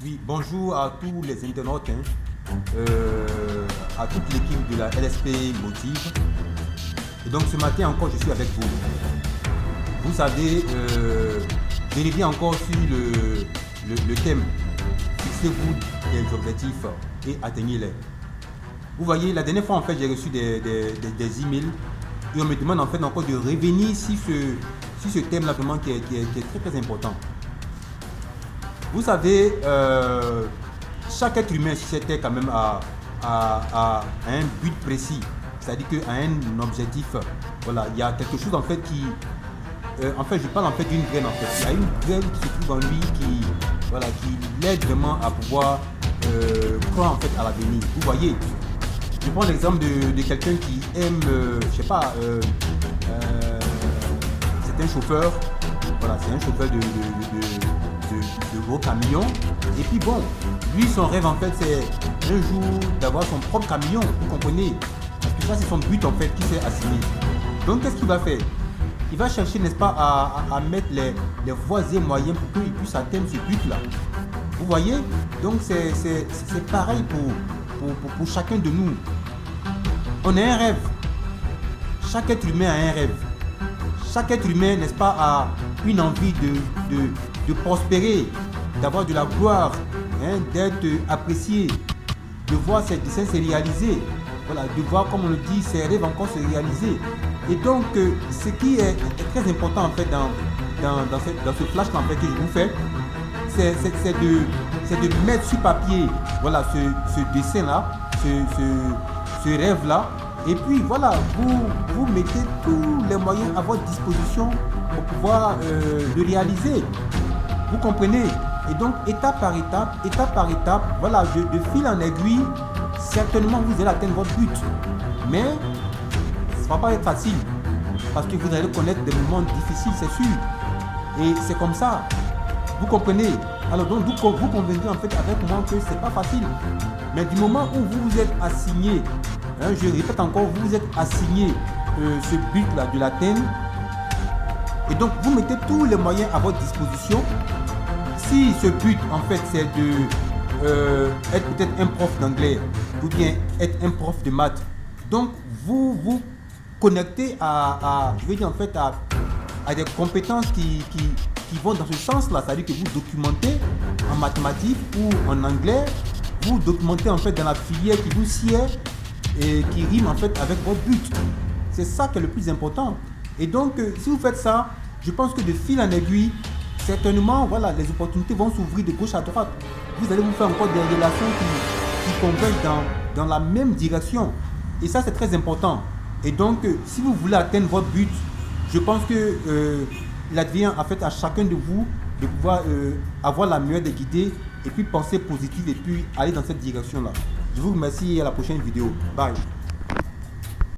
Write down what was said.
Oui, bonjour à tous les internautes, à toute l'équipe de la LSP Motive. Et donc ce matin encore, je suis avec vous. Vous savez, je reviens encore sur le thème. Fixez-vous des objectifs et atteignez-les. Vous voyez, la dernière fois, en fait, j'ai reçu des emails et on me demande en fait encore de revenir sur ce thème-là vraiment qui est très très important. Vous savez, chaque être humain sur cette terre quand même a un but précis, c'est-à-dire qu'à un objectif. Voilà, il y a quelque chose en fait qui, en fait, je parle en fait d'une graine en fait. Il y a une graine qui se trouve en lui qui l'aide vraiment à pouvoir croire en fait à l'avenir. Vous voyez, je prends l'exemple de quelqu'un qui aime, je sais pas, c'est un chauffeur. Voilà, c'est un chauffeur de gros camions. Et puis bon, lui son rêve en fait c'est un jour d'avoir son propre camion, vous comprenez? Parce que ça c'est son but en fait qui s'est assigné. Donc qu'est-ce qu'il va faire? Il va chercher, n'est-ce pas, à mettre les voies et moyens pour qu'il puisse atteindre ce but là. Vous voyez? Donc c'est pareil pour chacun de nous. On a un rêve. Chaque être humain a un rêve. Chaque être humain, n'est-ce pas, a une envie de prospérer, d'avoir de la gloire, hein, d'être apprécié, de voir ses dessins se réaliser, voilà, de voir, comme on le dit, ses rêves encore se réaliser. Et donc, ce qui est très important en fait dans ce flash en fait, que je vous fais, c'est de mettre sur papier, voilà, ce dessin-là, ce rêve-là. Et puis voilà, vous mettez tous les moyens à votre disposition pour pouvoir le réaliser. Vous comprenez? Et donc étape par étape, voilà, de fil en aiguille, certainement vous allez atteindre votre but. Mais ça ne va pas être facile parce que vous allez connaître des moments difficiles, c'est sûr. Et c'est comme ça. Vous comprenez? Alors donc vous conviendrez en fait avec moi que c'est pas facile. Mais du moment où vous vous êtes assigné, hein, je répète encore, vous vous êtes assigné ce but-là de l'atteindre. Et donc vous mettez tous les moyens à votre disposition. Si ce but en fait c'est de être peut-être un prof d'anglais ou bien être un prof de maths, donc vous vous connectez je veux dire en fait à des compétences qui vont dans ce sens-là, c'est-à-dire que vous documentez en mathématiques ou en anglais, vous documentez en fait dans la filière qui vous sied et qui rime en fait avec votre but. C'est ça qui est le plus important. Et donc, si vous faites ça, je pense que de fil en aiguille, certainement, voilà, les opportunités vont s'ouvrir de gauche à droite. Vous allez vous faire encore des relations qui convergent dans la même direction. Et ça, c'est très important. Et donc, si vous voulez atteindre votre but, je pense que il advient en fait à chacun de vous de pouvoir avoir la meilleure des idées et puis penser positive et puis aller dans cette direction-là. Je vous remercie et à la prochaine vidéo. Bye.